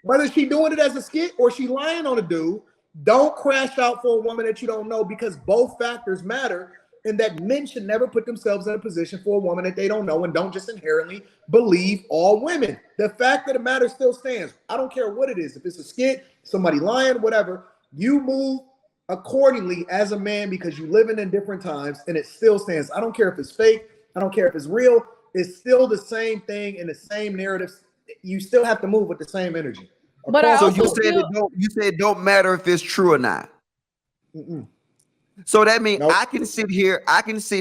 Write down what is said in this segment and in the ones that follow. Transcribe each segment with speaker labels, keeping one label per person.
Speaker 1: Whether she doing it as a skit or she lying on a dude, don't crash out for a woman that you don't know, because both factors matter, and that men should never put themselves in a position for a woman that they don't know, and don't just inherently believe all women. The fact of the matter still stands. I don't care what it is. If it's a skit, somebody lying, whatever, you move accordingly as a man because you living in different times, and it still stands. I don't care if it's fake. I don't care if it's real. It's still the same thing and the same narrative. You still have to move with the same energy.
Speaker 2: But
Speaker 3: so you said it don't matter if it's true or not.
Speaker 1: Mm-mm.
Speaker 3: So that means
Speaker 1: Nope.
Speaker 3: I can sit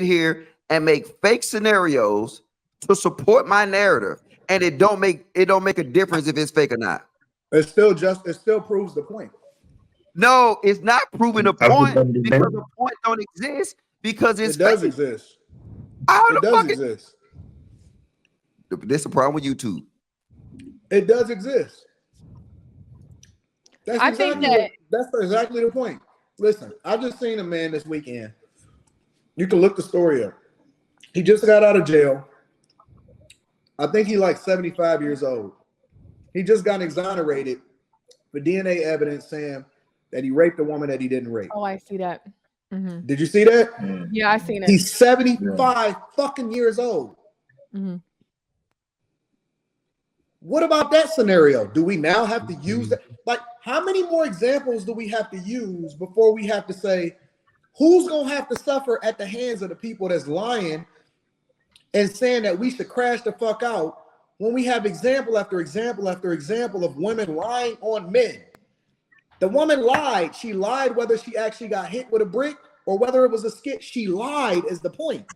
Speaker 3: here and make fake scenarios to support my narrative, and it don't make a difference if it's fake or not.
Speaker 1: It still proves the point.
Speaker 3: No, it's not proving the point because the point don't exist because it's
Speaker 1: It does
Speaker 3: fake.
Speaker 1: exist.
Speaker 3: How
Speaker 1: It
Speaker 3: the
Speaker 1: does
Speaker 3: fuck
Speaker 1: exist.
Speaker 3: This is the problem with YouTube.
Speaker 1: It does exist. That's exactly the point. Listen, I just seen a man this weekend. You can look the story up. He just got out of jail. I think he's like 75 years old. He just got exonerated for DNA evidence saying that he raped a woman that he didn't rape.
Speaker 2: Oh, I see that. Mm-hmm.
Speaker 1: Did you see that?
Speaker 2: Yeah, I seen it.
Speaker 1: He's 75 fucking years old.
Speaker 2: Mm-hmm.
Speaker 1: What about that scenario? Do we now have to use that? Like, how many more examples do we have to use before we have to say, who's going to have to suffer at the hands of the people that's lying and saying that we should crash the fuck out when we have example after example after example of women lying on men? The woman lied. She lied whether she actually got hit with a brick or whether it was a skit. She lied is the point.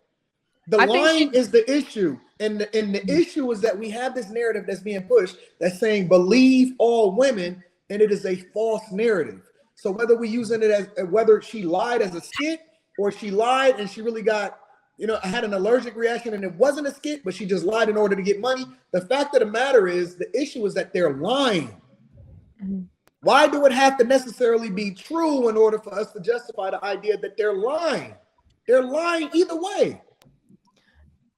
Speaker 1: The lying is the issue. And the issue is that we have this narrative that's being pushed that's saying believe all women, and it is a false narrative. So whether we're using it as whether she lied as a skit or she lied and she really got, had an allergic reaction and it wasn't a skit, but she just lied in order to get money. The fact of the matter is the issue is that they're lying.
Speaker 2: Mm-hmm.
Speaker 1: Why do it have to necessarily be true in order for us to justify the idea that they're lying? They're lying either way.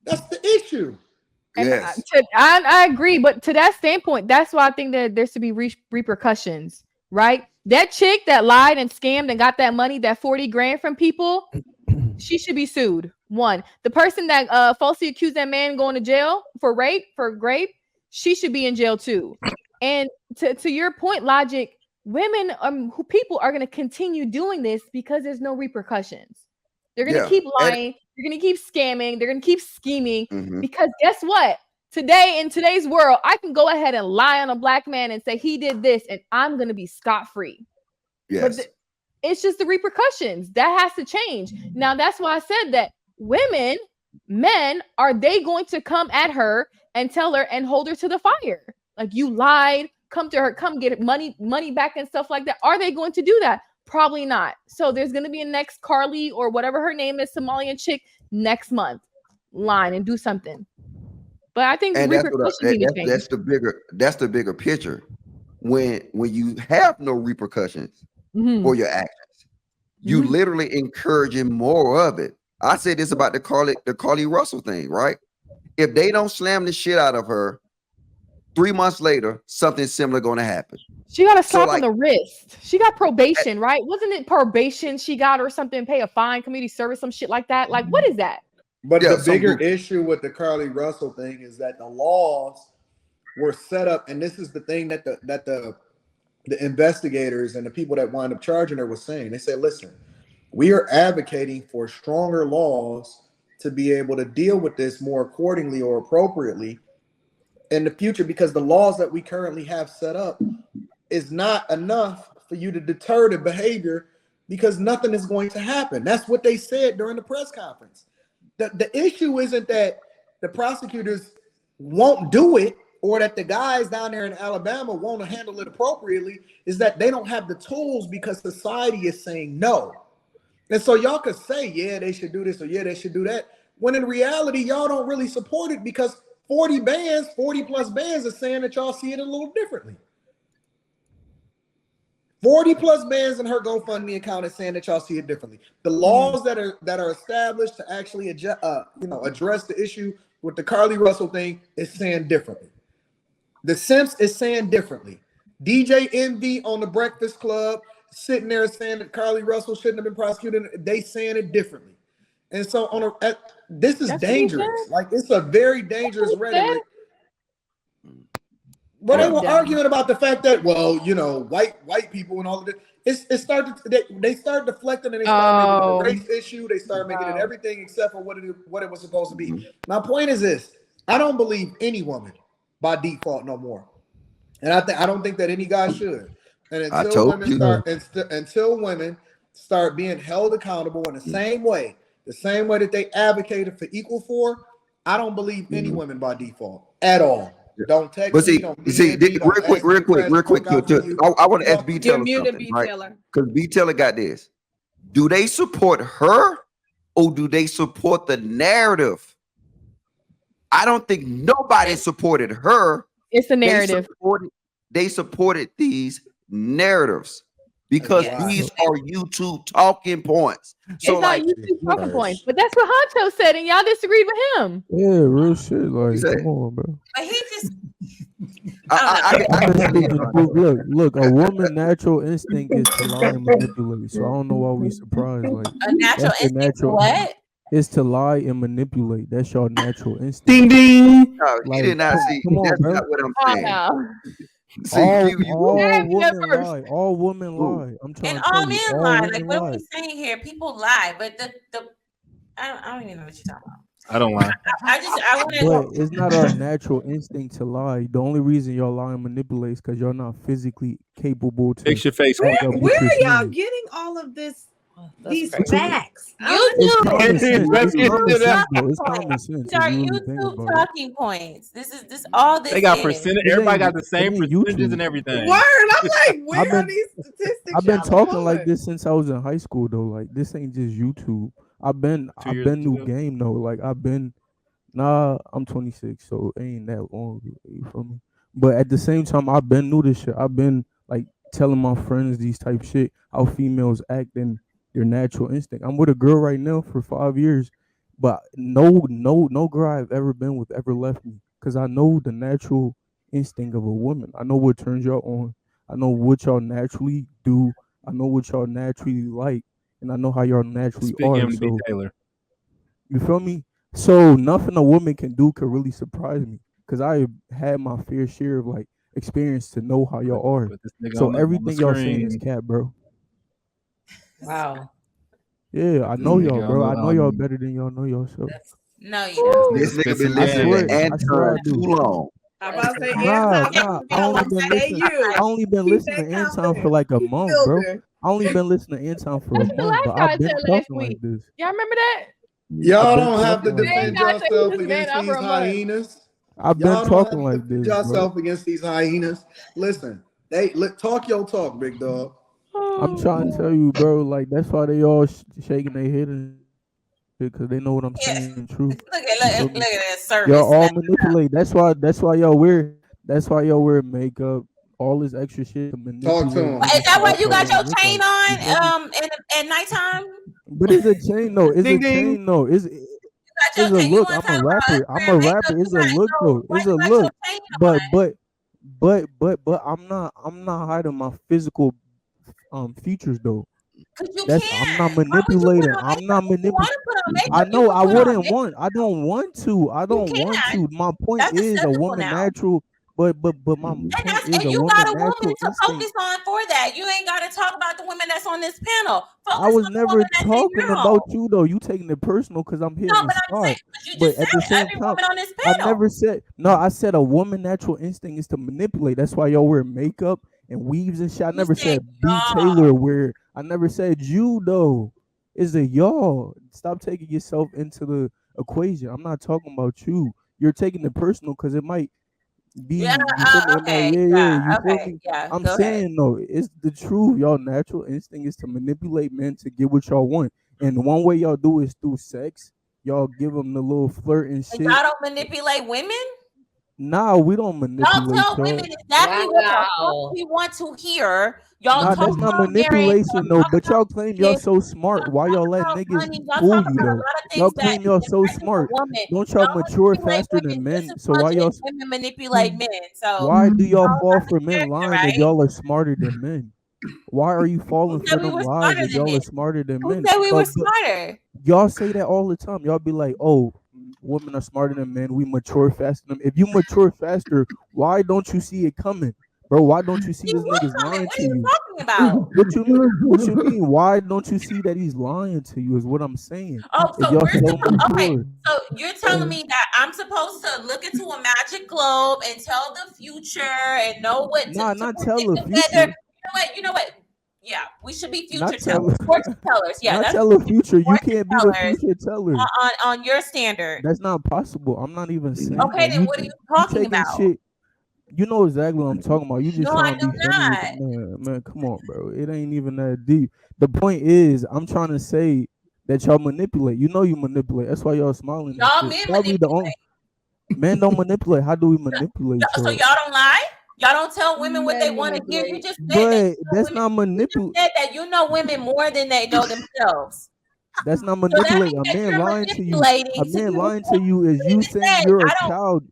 Speaker 1: That's the issue.
Speaker 2: And
Speaker 3: yes.
Speaker 2: I agree, but to that standpoint, that's why I think that there should be repercussions, right? That chick that lied and scammed and got that money, that 40 grand from people, she should be sued. One, the person that falsely accused that man going to jail for rape, she should be in jail too. And to your point, Logic, women, people are going to continue doing this because there's no repercussions. They're going to keep lying. They're going to keep scamming. They're going to keep scheming because guess what? Today, in today's world, I can go ahead and lie on a black man and say he did this and I'm going to be scot-free.
Speaker 3: Yes.
Speaker 2: But it's just the repercussions. That has to change. Now, that's why I said that men, are they going to come at her and tell her and hold her to the fire? Like, you lied, come to her, come get money back and stuff like that. Are they going to do that? Probably not. So there's going to be a next Carly or whatever her name is, Somalian chick, next month, line and do something. But I think
Speaker 3: that's the bigger picture. When you have no repercussions for your actions, you literally encouraging more of it. I said this about the Carly Russell thing, right? If they don't slam the shit out of her, 3 months later, something similar going to happen.
Speaker 2: She got a slap on the wrist. She got probation, right? Wasn't it probation she got or something? Pay a fine, community service, some shit like that. Like, what is that?
Speaker 1: But the bigger issue with the Carly Russell thing is that the laws were set up, and this is the thing that the investigators and the people that wind up charging her was saying. They said, listen, we are advocating for stronger laws to be able to deal with this more accordingly or appropriately in the future, because the laws that we currently have set up is not enough for you to deter the behavior because nothing is going to happen. That's what they said during the press conference. The issue isn't that the prosecutors won't do it or that the guys down there in Alabama won't handle it appropriately, is that they don't have the tools because society is saying no. And so y'all could say, yeah, they should do this or yeah, they should do that, when in reality, y'all don't really support it because 40 plus bands are saying that y'all see it a little differently. 40 plus bands in her GoFundMe account is saying that y'all see it differently. The laws that are established to actually address the issue with the Carly Russell thing is saying differently. The Simps is saying differently. DJ Envy on the Breakfast Club sitting there saying that Carly Russell shouldn't have been prosecuted. They saying it differently. And so this is dangerous. Like, it's a very dangerous rhetoric. But they were arguing about the fact that, well, you know, white people and all of this. They start deflecting, and they start making it a race issue. They start making it everything except for what it was supposed to be. My point is this: I don't believe any woman by default no more, and I don't think that any guy should. And until women start being held accountable in the same way that they advocated for equal for, I don't believe any women by default at all. Don't text
Speaker 3: but see,
Speaker 1: me.
Speaker 3: Real quick. I want to ask B Taylor something, right? Because B Taylor got this. Do they support her, or do they support the narrative? I don't think nobody supported her.
Speaker 2: It's a narrative.
Speaker 3: They supported these narratives because these are YouTube talking points. So
Speaker 2: it's not YouTube talking points, but that's what Honcho said, and y'all disagreed with him.
Speaker 4: Yeah, real shit. Like, come on, bro.
Speaker 5: But he just.
Speaker 4: Look. A woman's natural instinct is to lie and manipulate. So I don't know why we surprised. Like,
Speaker 5: a natural instinct. What?
Speaker 4: Is to lie and manipulate. That's your natural instinct.
Speaker 6: Ding ding.
Speaker 3: No, like, you did not see. That's not what I'm saying.
Speaker 4: All women lie. I'm trying
Speaker 5: and
Speaker 4: to
Speaker 5: all men lie. Like, what are we saying here? People lie, but I don't even know what you're talking about.
Speaker 6: I don't lie.
Speaker 4: But it's not our natural instinct to lie. The only reason y'all lie and manipulate is because y'all not physically capable to
Speaker 6: fix your face.
Speaker 7: Where are y'all getting all of this? These facts.
Speaker 4: It's common sense.
Speaker 5: These are YouTube talking points. This all this.
Speaker 6: They got percentage. Everybody got the same percentages and everything.
Speaker 7: Word. I'm like, where are these statistics?
Speaker 4: I've been talking like this since I was in high school, though. Like, this ain't just YouTube. I've been new game though. Like, I'm 26, so it ain't that long. You feel me? But at the same time, I've been new to shit. I've been like telling my friends these type shit, how females act and their natural instinct. I'm with a girl right now for 5 years, but no girl I've ever been with ever left me, because I know the natural instinct of a woman. I know what turns y'all on. I know what y'all naturally do. I know what y'all naturally like. And I know how y'all naturally are. So, you feel me? So nothing a woman can do could really surprise me, because I had my fair share of like experience to know how y'all are. So everything y'all saying is cap, bro.
Speaker 5: Wow.
Speaker 4: Yeah, I know y'all, bro. I know y'all better than y'all know yourself.
Speaker 5: No, you don't.
Speaker 3: This nigga been listening to Anton too long.
Speaker 7: I'm about to say,
Speaker 4: I only been listening to Anton for like a month, bro. I only been listening to Anton for a month, but I've been talking like this.
Speaker 2: Y'all remember that?
Speaker 1: Y'all don't have to defend yourself against these hyenas.
Speaker 4: I've been talking like this.
Speaker 1: Yourself against these hyenas. Listen, talk your talk, big dog.
Speaker 4: I'm trying to tell you, bro. Like, that's why they all shaking their head and because they know what I'm saying. True.
Speaker 5: Look at that service.
Speaker 4: Y'all all manipulate. That's why y'all wear makeup. All this extra shit.
Speaker 1: Talk to him.
Speaker 5: Is that why you got your chain on at nighttime?
Speaker 4: But it's a chain though. It's a chain though. It's a look. I'm a rapper. It's a look though. It's a look. But I'm not hiding my physical features though. I'm not manipulating. I'm not manipulating. I know I wouldn't want. I don't want to. My point is a woman natural. But my point is
Speaker 5: you got a woman to focus on for that. You ain't got to talk about the women that's on this panel.
Speaker 4: I was never talking about you though. You taking it personal because I'm hitting the spot. But at the same time, I never said no. I said a woman natural instinct is to manipulate. That's why y'all wear makeup and weaves and shit. I never said B Taylor wear. I never said you though. It's a y'all. Stop taking yourself into the equation. I'm not talking about you. You're taking it personal because it might. I'm saying no, it's the truth. Y'all natural instinct is to manipulate men to get what y'all want, and one way y'all do is through sex. Y'all give them the little flirt and shit.
Speaker 5: Y'all don't manipulate women.
Speaker 4: Nah, we don't
Speaker 5: Y'all
Speaker 4: manipulate
Speaker 5: tell
Speaker 4: y'all.
Speaker 5: women exactly what the fuck we want to hear. Y'all
Speaker 4: Nah,
Speaker 5: talk
Speaker 4: that's not
Speaker 5: about marriage.
Speaker 4: manipulation though. But y'all claim y'all
Speaker 5: Kids.
Speaker 4: so smart. Why y'all let
Speaker 5: About
Speaker 4: niggas
Speaker 5: money. Y'all
Speaker 4: fool
Speaker 5: talk
Speaker 4: you
Speaker 5: about a
Speaker 4: though?
Speaker 5: lot of
Speaker 4: Y'all
Speaker 5: things that
Speaker 4: claim y'all so
Speaker 5: affect a
Speaker 4: smart.
Speaker 5: woman.
Speaker 4: Don't y'all
Speaker 5: Y'all
Speaker 4: mature
Speaker 5: manipulate
Speaker 4: faster than
Speaker 5: women just
Speaker 4: men?
Speaker 5: as
Speaker 4: So
Speaker 5: much
Speaker 4: why y'all?
Speaker 5: as women manipulate men. So
Speaker 4: Why do y'all
Speaker 5: y'all
Speaker 4: fall
Speaker 5: got the
Speaker 4: for men
Speaker 5: character,
Speaker 4: lying if
Speaker 5: right?
Speaker 4: y'all are smarter than men? Why are you falling
Speaker 5: Who
Speaker 4: for
Speaker 5: said we
Speaker 4: them
Speaker 5: were
Speaker 4: lies
Speaker 5: smarter
Speaker 4: if
Speaker 5: than
Speaker 4: y'all
Speaker 5: men?
Speaker 4: are smarter than
Speaker 5: Who
Speaker 4: men?
Speaker 5: said we were
Speaker 4: But
Speaker 5: smarter?
Speaker 4: y'all say that all the time. Y'all be like, "Oh, women are smarter than men. We mature faster than them." If you mature faster, why don't you see it coming, bro? Why don't you see
Speaker 5: You
Speaker 4: this
Speaker 5: what
Speaker 4: nigga's
Speaker 5: comment?
Speaker 4: lying
Speaker 5: What
Speaker 4: to
Speaker 5: are you
Speaker 4: you?
Speaker 5: talking about?
Speaker 4: What you mean? What you mean? Why don't you see that he's lying to you? Is what I'm saying.
Speaker 5: Oh,
Speaker 4: If
Speaker 5: so
Speaker 4: y'all
Speaker 5: we're
Speaker 4: so
Speaker 5: supposed okay.
Speaker 4: mature,
Speaker 5: So you're telling me that I'm supposed to look into a magic globe and tell the future and know what to
Speaker 4: nah, not tell
Speaker 5: predict
Speaker 4: the
Speaker 5: the weather?
Speaker 4: future.
Speaker 5: You know what? Yeah, we should be future
Speaker 4: Not tell,
Speaker 5: tellers, fortune tellers. Yeah,
Speaker 4: not
Speaker 5: that's
Speaker 4: tell the future. You
Speaker 5: fortune
Speaker 4: can't be the
Speaker 5: tellers
Speaker 4: future teller.
Speaker 5: on your standard.
Speaker 4: That's not possible. I'm not even saying
Speaker 5: Okay,
Speaker 4: that.
Speaker 5: then what are you
Speaker 4: You
Speaker 5: talking
Speaker 4: taking
Speaker 5: about?
Speaker 4: shit. You know exactly what I'm talking about. You just
Speaker 5: No, I
Speaker 4: trying to
Speaker 5: do
Speaker 4: be funny with the
Speaker 5: not.
Speaker 4: man. Come on, bro. It ain't even that deep. The point is, I'm trying to say that y'all manipulate. You know you manipulate. That's why y'all smiling and
Speaker 5: Y'all
Speaker 4: shit.
Speaker 5: men
Speaker 4: Probably the only
Speaker 5: manipulate.
Speaker 4: men don't manipulate. How do we manipulate
Speaker 5: So
Speaker 4: y'all?
Speaker 5: y'all don't lie? Y'all don't tell women what they
Speaker 2: Men
Speaker 5: want to hear? You
Speaker 2: manipulate.
Speaker 5: just said that
Speaker 4: But that's not
Speaker 5: you just
Speaker 4: manipulate.
Speaker 5: said that you know women more than they know themselves.
Speaker 4: That's not
Speaker 5: So that
Speaker 4: manipulate.
Speaker 5: means
Speaker 4: A
Speaker 5: that
Speaker 4: man
Speaker 5: you're
Speaker 4: lying to you. A
Speaker 5: manipulating to
Speaker 4: man
Speaker 5: do
Speaker 4: lying to
Speaker 5: what
Speaker 4: you is
Speaker 5: you
Speaker 4: you
Speaker 5: even
Speaker 4: saying
Speaker 5: said.
Speaker 4: you're a
Speaker 5: I don't.
Speaker 4: child.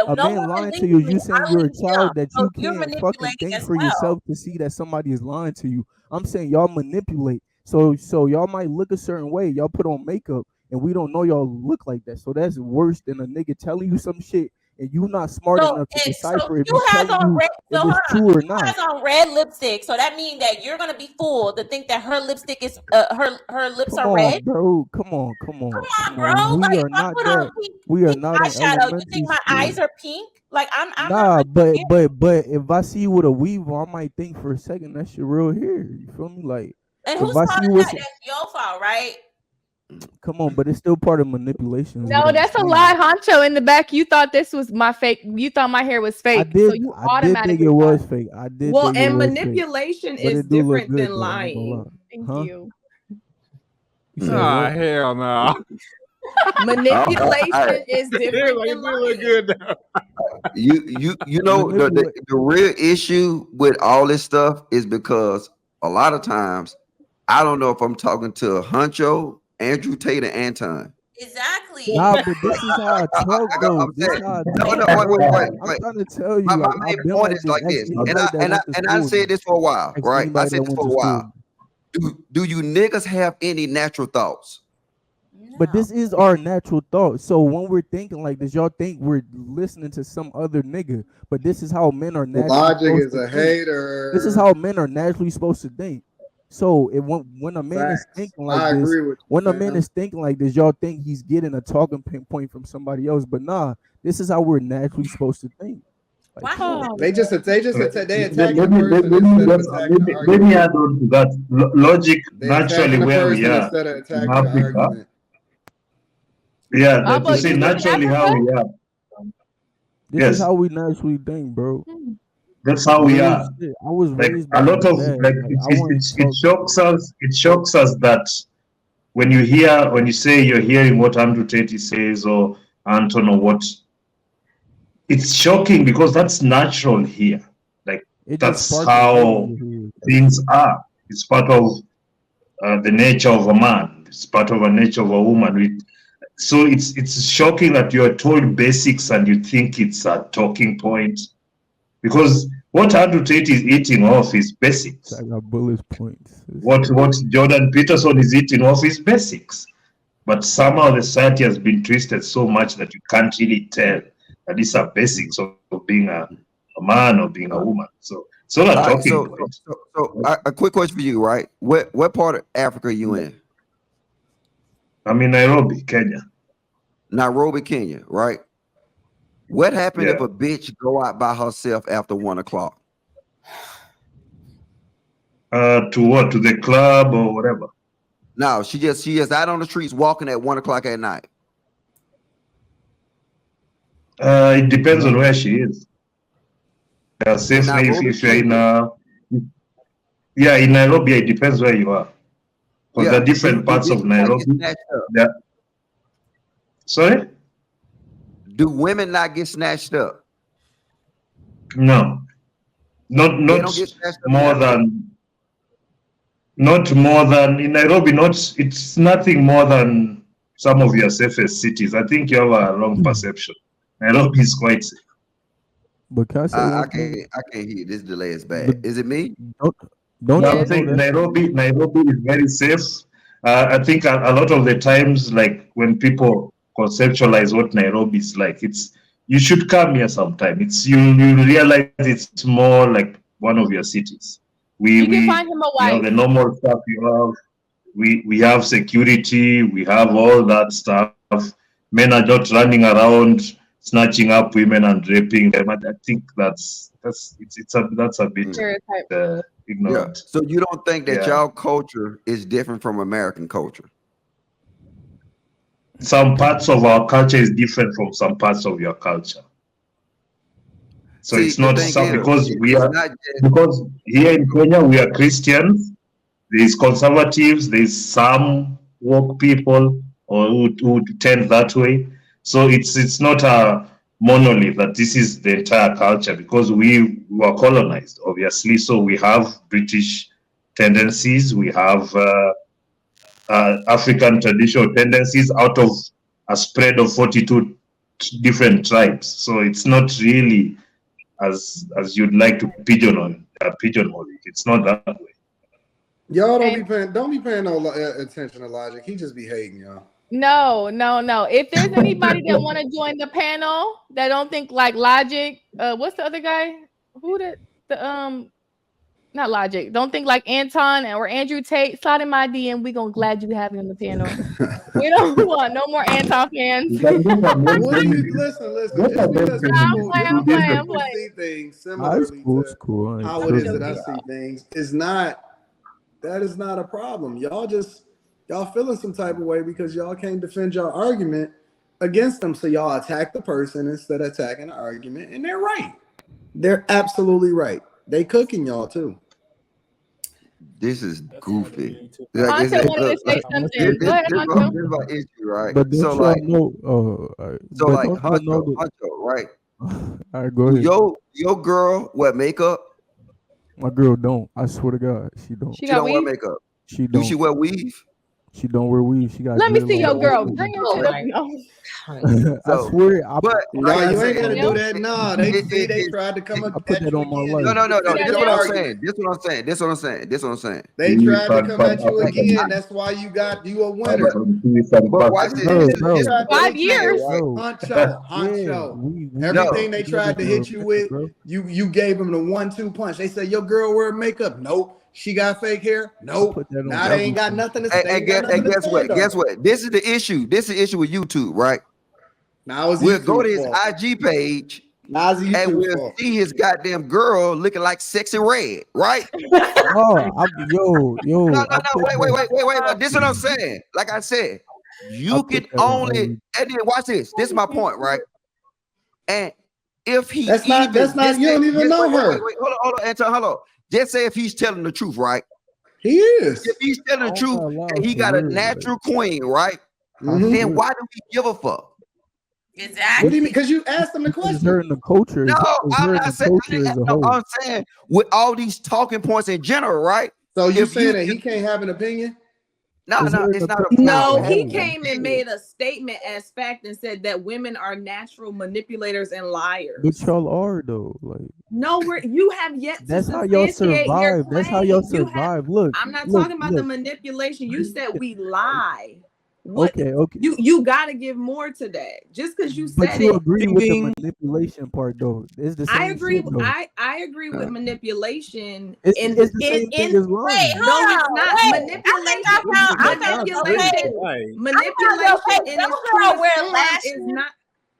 Speaker 4: A
Speaker 5: No
Speaker 4: man
Speaker 5: woman
Speaker 4: lying to
Speaker 5: leaves
Speaker 4: you is
Speaker 5: me.
Speaker 4: you
Speaker 5: I
Speaker 4: saying you're a
Speaker 5: leave him.
Speaker 4: child that
Speaker 5: So
Speaker 4: you
Speaker 5: you're
Speaker 4: can't fucking
Speaker 5: manipulating
Speaker 4: think
Speaker 5: as
Speaker 4: for
Speaker 5: well.
Speaker 4: yourself to see that somebody is lying to you. I'm saying y'all manipulate. So y'all might look a certain way. Y'all put on makeup and we don't know y'all look like that. So that's worse than a nigga telling you some shit and you not smart
Speaker 5: So
Speaker 4: enough to
Speaker 5: and so
Speaker 4: decipher if
Speaker 5: you
Speaker 4: he's
Speaker 5: has
Speaker 4: telling
Speaker 5: on
Speaker 4: you
Speaker 5: red. So
Speaker 4: if
Speaker 5: hold
Speaker 4: it's
Speaker 5: on.
Speaker 4: true or
Speaker 5: You
Speaker 4: not.
Speaker 5: has on red lipstick. So that means that you're gonna be fooled to think that her lipstick is her lips
Speaker 4: Come
Speaker 5: are red.
Speaker 4: on, bro. Come on.
Speaker 5: Come on,
Speaker 4: Come
Speaker 5: bro.
Speaker 4: on.
Speaker 5: Like
Speaker 4: We
Speaker 5: if
Speaker 4: are
Speaker 5: I
Speaker 4: not
Speaker 5: put on
Speaker 4: that. We are
Speaker 5: pink
Speaker 4: not in
Speaker 5: eyeshadow, you
Speaker 4: elementary
Speaker 5: think my
Speaker 4: school.
Speaker 5: eyes are pink? Like I'm not
Speaker 4: Nah,
Speaker 5: understanding.
Speaker 4: but if I see you with a weave, I might think for a second that's your real hair. You feel me? Like
Speaker 5: And
Speaker 4: if
Speaker 5: whose
Speaker 4: I
Speaker 5: fault
Speaker 4: see you
Speaker 5: is
Speaker 4: with
Speaker 5: that? That's your fault, right?
Speaker 4: come on, but it's still part of manipulation, is what
Speaker 2: No,
Speaker 4: I'm
Speaker 2: that's a
Speaker 4: saying.
Speaker 2: lie, Honcho. In the back, you thought this was my fake. You thought my hair was fake, so you
Speaker 4: I did think it
Speaker 2: automatically thought.
Speaker 4: was fake. I did
Speaker 7: Well,
Speaker 4: think it
Speaker 7: and
Speaker 4: was fake.
Speaker 7: manipulation
Speaker 4: But
Speaker 7: is
Speaker 4: it do look
Speaker 7: different
Speaker 4: good
Speaker 7: than
Speaker 4: though, I ain't gonna lie.
Speaker 7: lying.
Speaker 2: Thank
Speaker 4: Huh?
Speaker 2: you.
Speaker 4: You said
Speaker 6: Ah,
Speaker 4: what?
Speaker 6: hell no.
Speaker 7: Manipulation is
Speaker 6: It
Speaker 7: different
Speaker 6: like it
Speaker 7: than
Speaker 6: do look
Speaker 7: lying.
Speaker 6: good though.
Speaker 3: You know
Speaker 4: Manipulate
Speaker 3: the real issue with all this stuff is because a lot of times I don't know if I'm talking to Huncho, Andrew Tate, and Anton.
Speaker 5: Exactly.
Speaker 4: Nah, but this is how I talk though.
Speaker 3: I'm
Speaker 4: This
Speaker 3: saying
Speaker 4: how I
Speaker 3: no,
Speaker 4: talk,
Speaker 3: no,
Speaker 4: bro. Like
Speaker 3: wait.
Speaker 4: I'm trying to tell
Speaker 3: My
Speaker 4: you, like
Speaker 3: main
Speaker 4: I've been
Speaker 3: point
Speaker 4: like
Speaker 3: is
Speaker 4: this.
Speaker 3: like
Speaker 4: Ask
Speaker 3: this, and
Speaker 4: anybody that went to
Speaker 3: I
Speaker 4: school with
Speaker 3: said
Speaker 4: me.
Speaker 3: this for a while,
Speaker 4: Ask
Speaker 3: right? I
Speaker 4: anybody
Speaker 3: said
Speaker 4: that
Speaker 3: this
Speaker 4: went
Speaker 3: for
Speaker 4: to
Speaker 3: a
Speaker 4: school with
Speaker 3: while.
Speaker 4: me.
Speaker 3: Do you niggas have any natural thoughts?
Speaker 4: But
Speaker 5: No.
Speaker 4: this is our natural thought. So when we're thinking like this, y'all think we're listening to some other nigga. But this is how men are naturally
Speaker 1: Logic
Speaker 4: supposed
Speaker 1: is
Speaker 4: to
Speaker 1: a
Speaker 4: think. This is
Speaker 1: hater.
Speaker 4: how men are naturally supposed to think. So when a man is
Speaker 1: Facts.
Speaker 4: thinking like
Speaker 1: I
Speaker 4: this,
Speaker 1: agree with you,
Speaker 4: when a man
Speaker 1: fam.
Speaker 4: is thinking like this, y'all think he's getting a talking point from somebody else. But nah, this is how we're naturally supposed to think. Like,
Speaker 5: Why
Speaker 4: come on.
Speaker 2: Oh,
Speaker 1: They
Speaker 8: Let
Speaker 1: attacking the
Speaker 8: me let,
Speaker 1: person
Speaker 8: let me
Speaker 1: instead of
Speaker 8: just
Speaker 1: attacking the
Speaker 8: let me
Speaker 1: argument.
Speaker 8: add on to that. Logic
Speaker 1: They
Speaker 8: naturally
Speaker 1: attacking the
Speaker 8: where we
Speaker 1: person
Speaker 8: are
Speaker 1: instead of
Speaker 8: in
Speaker 1: attacking the
Speaker 8: Africa.
Speaker 1: argument.
Speaker 8: Yeah,
Speaker 2: Abo,
Speaker 8: to
Speaker 2: you
Speaker 8: say
Speaker 2: live in
Speaker 8: naturally how
Speaker 2: Africa?
Speaker 8: we are.
Speaker 4: This is
Speaker 8: Yes,
Speaker 4: how we naturally think, bro.
Speaker 2: Hmm.
Speaker 8: that's how we
Speaker 4: Real
Speaker 8: are.
Speaker 4: shit. I was
Speaker 8: Like
Speaker 4: raised
Speaker 8: a
Speaker 4: by my
Speaker 8: lot of
Speaker 4: dad.
Speaker 8: like
Speaker 4: Like I wanted to
Speaker 8: it
Speaker 4: talk to
Speaker 8: shocks us. It shocks us that when you say you're hearing what Andrew Tate says or Anton or what, it's shocking because that's natural here. Like
Speaker 4: it just
Speaker 8: that's
Speaker 4: sparked a nerve
Speaker 8: how
Speaker 4: here.
Speaker 8: things are. It's part of the nature of a man. It's part of the nature of a woman. So it's shocking that you are told basics and you think it's a talking point because what Andrew Tate is eating off is
Speaker 4: I
Speaker 8: basics.
Speaker 4: got bullet points.
Speaker 8: What Jordan Peterson is eating off is basics. But somehow the society has been twisted so much that you can't really tell that these are basics of being a man or being a woman. So it's not a
Speaker 3: All right,
Speaker 8: talking point.
Speaker 3: a quick question for you, right? What part of Africa are you in?
Speaker 8: I'm in Nairobi, Kenya.
Speaker 3: Nairobi, Kenya, right? What happened
Speaker 8: Yeah.
Speaker 3: if a bitch go out by herself after 1 o'clock?
Speaker 8: To what? To the club or whatever?
Speaker 3: No, she just out on the streets walking at 1 o'clock at night.
Speaker 8: It depends on where she is.
Speaker 3: In
Speaker 8: Safely,
Speaker 3: Nairobi,
Speaker 8: if you're in
Speaker 3: Kenya.
Speaker 8: in Nairobi, it depends where you are. Because there
Speaker 3: Yeah.
Speaker 8: are different
Speaker 3: Do
Speaker 8: parts of
Speaker 3: bitches not get
Speaker 8: Nairobi.
Speaker 3: snatched up?
Speaker 8: Sorry?
Speaker 3: Do women not get snatched up?
Speaker 8: No, not
Speaker 3: They don't get snatched up
Speaker 8: more
Speaker 3: there?
Speaker 8: than not more than in Nairobi. Not it's nothing more than some of your safest cities. I think you have a wrong perception. Nairobi is quite safe.
Speaker 4: But can I say
Speaker 3: I
Speaker 4: one thing?
Speaker 3: can't hear. This delay is bad.
Speaker 4: But
Speaker 3: Is it me?
Speaker 4: don't
Speaker 8: No,
Speaker 4: you
Speaker 8: I'm
Speaker 4: know
Speaker 8: saying
Speaker 4: that?
Speaker 8: Nairobi is very safe. I think a lot of the times, like when people conceptualize what Nairobi is like, it's you should come here sometime. It's you realize it's more like one of your cities.
Speaker 2: You can find him a
Speaker 8: We have
Speaker 2: wife.
Speaker 8: the normal stuff you have. We have security. We have all that stuff. Men are not running around snatching up women and raping them. I think that's a bit
Speaker 2: Stereotype.
Speaker 3: Yeah.
Speaker 8: ignorant.
Speaker 3: So you don't think that
Speaker 8: Yeah.
Speaker 3: y'all culture is different from American culture?
Speaker 8: Some parts of our culture is different from some parts of your culture. So
Speaker 3: See,
Speaker 8: it's
Speaker 3: the
Speaker 8: not
Speaker 3: thing
Speaker 8: some
Speaker 3: is,
Speaker 8: because we
Speaker 3: it's
Speaker 8: are
Speaker 3: not just
Speaker 8: because here in Kenya we are Christians. There's conservatives. There's some woke people or who tend that way. So it's not a monolith that this is the entire culture because we were colonized, obviously. So we have British tendencies. We have African traditional tendencies out of a spread of 42 different tribes. So it's not really as you'd like to pigeonhole it. It's not that way.
Speaker 1: Y'all don't be paying no attention to Logic. He just be hating y'all.
Speaker 2: No. If there's anybody that want to join the panel that don't think like Logic, what's the other guy? Who the not Logic. Don't think like Anton or Andrew Tate. Slide in my DM. We gonna glad you have him on the panel. We don't want no more Anton fans.
Speaker 1: What do you listen? Just because
Speaker 2: I'm playing.
Speaker 1: people see things
Speaker 4: High
Speaker 1: similarly
Speaker 4: school's
Speaker 1: to
Speaker 4: cool.
Speaker 1: how it is that I see things is not a problem. Y'all feeling some type of way because y'all can't defend your argument against them. So y'all attack the person instead of attacking the argument, and they're right. They're absolutely right. They cooking y'all too.
Speaker 3: this is goofy.
Speaker 2: Hunter wanted to say something. Go ahead, Hunter.
Speaker 3: This is my issue, right?
Speaker 4: But
Speaker 3: So
Speaker 4: don't
Speaker 3: like,
Speaker 4: y'all know?
Speaker 3: so
Speaker 4: but
Speaker 3: like
Speaker 4: don't y'all know
Speaker 3: Huncho, right?
Speaker 4: All right, go ahead.
Speaker 3: Your girl wear makeup?
Speaker 4: My girl don't. I swear to God, she don't.
Speaker 2: She
Speaker 3: She don't wear
Speaker 2: weave?
Speaker 3: makeup.
Speaker 4: She
Speaker 3: Do
Speaker 4: don't.
Speaker 3: she wear weave?
Speaker 4: She don't wear weave. She got.
Speaker 2: Let me see your
Speaker 4: dreadlocks.
Speaker 2: girl. Bring him to the.
Speaker 4: I swear.
Speaker 3: But
Speaker 1: No,
Speaker 3: like I
Speaker 1: you ain't
Speaker 3: said,
Speaker 1: gotta do that. No, they
Speaker 3: it-
Speaker 1: tried to come up
Speaker 4: I put
Speaker 1: at
Speaker 4: that
Speaker 1: you
Speaker 4: on my
Speaker 1: again.
Speaker 4: life.
Speaker 3: no.
Speaker 2: Yeah,
Speaker 3: This is
Speaker 2: yeah.
Speaker 3: what I'm saying. This is what I'm saying.
Speaker 1: They tried to come at you again. That's why you a winner.
Speaker 3: But watch this.
Speaker 4: Bro,
Speaker 3: This is-
Speaker 4: bro.
Speaker 3: this is what I'm
Speaker 2: 5 years.
Speaker 3: saying, right?
Speaker 4: Bro,
Speaker 1: Honcho.
Speaker 4: we
Speaker 1: Everything
Speaker 3: No.
Speaker 1: they tried to hit you with,
Speaker 4: bro.
Speaker 1: you gave them the 1-2 punch. They said your girl wear makeup. Nope. She got fake hair. Nope.
Speaker 4: put that on
Speaker 1: Now they ain't got
Speaker 4: everything.
Speaker 1: nothing to say.
Speaker 3: And guess what? Guess what? This is the issue. This is the issue with YouTube, right?
Speaker 1: Now it's
Speaker 3: We'll go to
Speaker 1: YouTube's
Speaker 3: his
Speaker 1: fault.
Speaker 3: IG page
Speaker 1: Now it's
Speaker 3: and
Speaker 1: YouTube's
Speaker 3: we'll
Speaker 1: fault.
Speaker 3: see his goddamn girl looking like sexy red, right?
Speaker 4: No, yo.
Speaker 3: No. Wait. This is what I'm saying. Like I said, you can only and then watch this. This is my point, right? And if he
Speaker 1: That's not you don't even know her.
Speaker 3: Wait, hold on, Anton, hold on. Just say if he's telling the truth, right?
Speaker 1: He is.
Speaker 3: If he's telling the truth and he got a natural queen, right?
Speaker 1: Mhm.
Speaker 3: Then why do we give a fuck?
Speaker 5: Exactly.
Speaker 1: What do you mean? Because you asked them the
Speaker 4: It's
Speaker 1: question.
Speaker 4: her in the culture.
Speaker 3: No, I'm not saying.
Speaker 4: As a whole.
Speaker 3: I'm saying with all these talking points in general, right?
Speaker 1: So you
Speaker 3: If
Speaker 1: saying that he can't have an opinion?
Speaker 3: No,
Speaker 4: Is there
Speaker 3: it's
Speaker 4: a
Speaker 3: not a
Speaker 4: picture?
Speaker 7: No,
Speaker 3: problem.
Speaker 7: he came and made a statement as fact and said that women are natural manipulators and liars.
Speaker 4: But y'all are though. Like
Speaker 7: No, you have yet to
Speaker 4: that's how y'all
Speaker 7: substantiate your
Speaker 4: survive. That's how y'all
Speaker 7: claim. You have-
Speaker 4: survive. Look,
Speaker 7: I'm not
Speaker 4: look,
Speaker 7: talking about the manipulation. You said we lie.
Speaker 4: Okay.
Speaker 7: You got to give more to that. Just because you
Speaker 4: But
Speaker 7: said
Speaker 4: you
Speaker 7: it.
Speaker 4: agree with the manipulation part though. It's the same
Speaker 7: I agree.
Speaker 4: shit, though.
Speaker 7: I agree with manipulation.
Speaker 4: It's the same thing as lying.
Speaker 5: Wait,
Speaker 7: No,
Speaker 5: hold
Speaker 7: it's
Speaker 5: on.
Speaker 7: not.
Speaker 5: Wait,
Speaker 7: Manipulation.
Speaker 5: I
Speaker 7: Manipulation in its
Speaker 5: girl
Speaker 7: truest
Speaker 5: wear
Speaker 7: form
Speaker 5: lashes.
Speaker 7: is not.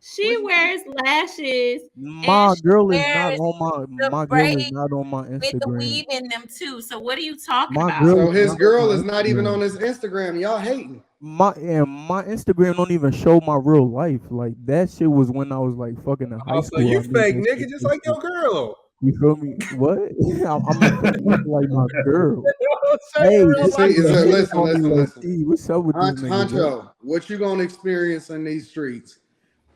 Speaker 9: She wears lashes.
Speaker 4: My girl is not
Speaker 5: wears
Speaker 4: on
Speaker 5: the
Speaker 4: my girl is
Speaker 5: braids
Speaker 4: not on my
Speaker 5: with the
Speaker 4: Instagram.
Speaker 5: weave in them too. So what are you talking
Speaker 4: My
Speaker 5: about?
Speaker 4: girl
Speaker 1: So his
Speaker 4: not
Speaker 1: girl
Speaker 4: on
Speaker 1: is
Speaker 4: my
Speaker 1: not even
Speaker 4: Instagram.
Speaker 1: on his Instagram. Y'all hating.
Speaker 4: My Instagram don't even show my real life. Like that shit was when I was like fucking in high
Speaker 6: Oh,
Speaker 4: school.
Speaker 6: so you
Speaker 4: I made
Speaker 6: fake
Speaker 4: that
Speaker 6: nigga
Speaker 4: shit
Speaker 6: just like your girl.
Speaker 4: You feel me? What? I'm a fake nigga like my girl.
Speaker 6: Say
Speaker 4: Hey,
Speaker 6: real
Speaker 4: this
Speaker 6: life.
Speaker 1: See,
Speaker 4: nigga hating
Speaker 1: listen.
Speaker 4: on me low key. What's up with this nigga? Bro?
Speaker 1: Honcho, what you gonna experience in these streets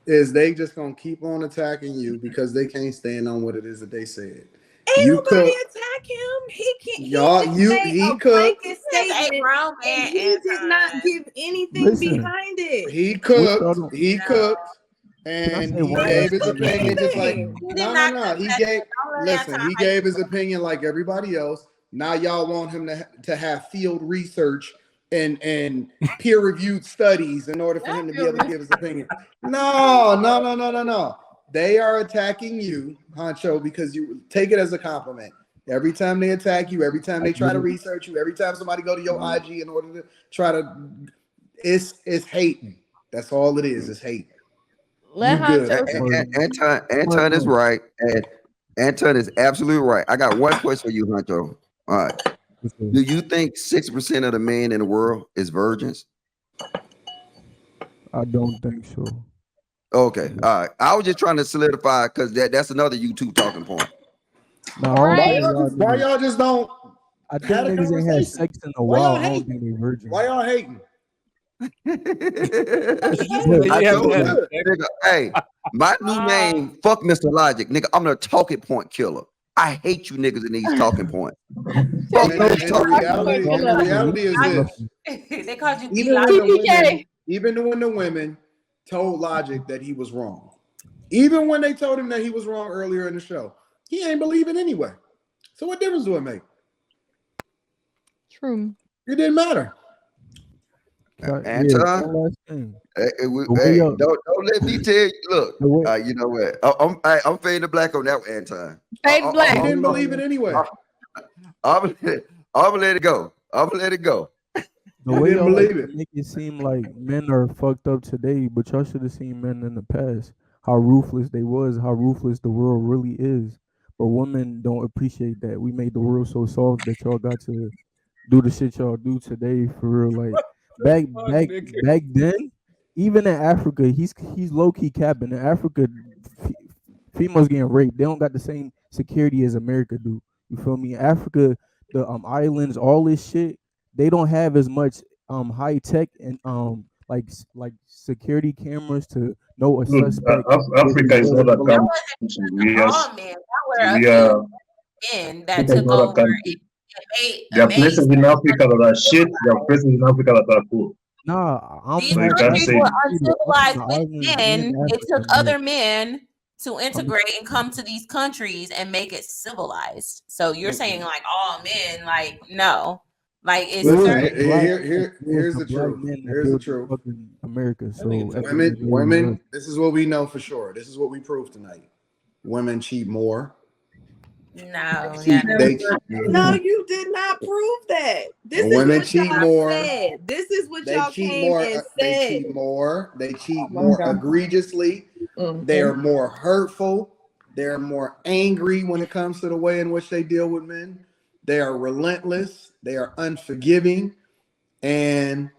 Speaker 1: is they just gonna keep on attacking you because they can't stand on what it is that they said.
Speaker 7: Ain't
Speaker 1: You
Speaker 7: nobody
Speaker 1: cook.
Speaker 7: attack him. He can't.
Speaker 1: Y'all, he cooked.
Speaker 7: Blanket statement, and he did not give anything behind it.
Speaker 1: He cooked. He cooked. And he gave his opinion just like no. He gave he gave his opinion like everybody else. Now y'all want him to have field research and peer-reviewed studies in order for him to be able to give his opinion. No. They are attacking you, Honcho, because you take it as a compliment. Every time they attack you, every time they try to research you, every time somebody go to your IG in order to try to, it's hating. That's all it is. It's hate.
Speaker 2: Let
Speaker 3: Anton is right, and Anton is absolutely right. I got one question for you, Honcho. All right. Do you think 6% of the men in the world is virgins?
Speaker 4: I don't think so.
Speaker 3: Okay, all right. I was just trying to solidify because that's another YouTube talking point.
Speaker 4: No,
Speaker 1: why y'all just don't?
Speaker 4: I think niggas ain't had sex in a while. I don't think they virgins.
Speaker 1: Why y'all hating?
Speaker 3: Hey, my new name, fuck Mr. Logic, nigga. I'm the talking point killer. I hate you niggas in these talking points. Fuck those talking points.
Speaker 1: And the reality is this:
Speaker 5: they called you
Speaker 1: even when the women told Logic that he was wrong, even when they told him that he was wrong earlier in the show, he ain't believing anyway. So what difference do it make?
Speaker 2: True.
Speaker 1: It didn't matter.
Speaker 3: Anton, don't let me tell you. Look, you know what? I'm fading the black on that one, Anton.
Speaker 2: Fade black.
Speaker 1: He didn't believe it anyway.
Speaker 3: I'm gonna let it go.
Speaker 4: The way y'all make it seem like men are fucked up today, but y'all should have seen men in the past. How ruthless they was, how ruthless the world really is. But women don't appreciate that. We made the world so soft that y'all got to do the shit y'all do today for real. Like back then, even in Africa, he's low key capping. In Africa, females getting raped. They don't got the same security as America do. You feel me? Africa, the islands, all this shit, they don't have as much high tech and like security cameras to know a suspect.
Speaker 8: Africa is not a country.
Speaker 5: Men that took over.
Speaker 8: There are places in Africa that are shit. There are places in Africa that are cool.
Speaker 4: Nah,
Speaker 5: these countries were uncivilized with men. It took other men to integrate and come to these countries and make it civilized. So you're saying like all men, like no. Like it's
Speaker 1: here's the truth. Here's the truth.
Speaker 4: America. So
Speaker 1: women. This is what we know for sure. This is what we proved tonight. Women cheat more.
Speaker 5: No,
Speaker 7: no, you did not prove that. This
Speaker 1: women
Speaker 7: is what
Speaker 1: cheat
Speaker 7: y'all
Speaker 1: more.
Speaker 7: said. This is what y'all came and said.
Speaker 1: They cheat more. They cheat more egregiously. They are more hurtful. They're more angry when it comes to the way in which they deal with men. They are relentless. They are unforgiving. And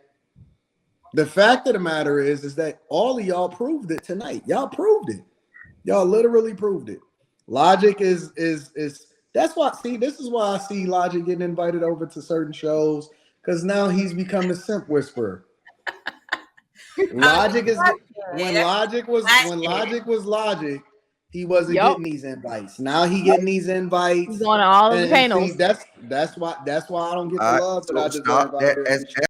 Speaker 1: the fact of the matter is that all of y'all proved it tonight. Y'all proved it. Y'all literally proved it. Logic is that's why. See, this is why I see Logic getting invited over to certain shows because now he's become the simp whisperer. Logic is when Logic was Logic. He wasn't getting these invites. Now he getting these invites.
Speaker 2: He's on all of the panels.
Speaker 1: See, that's why I don't get the love that I deserve.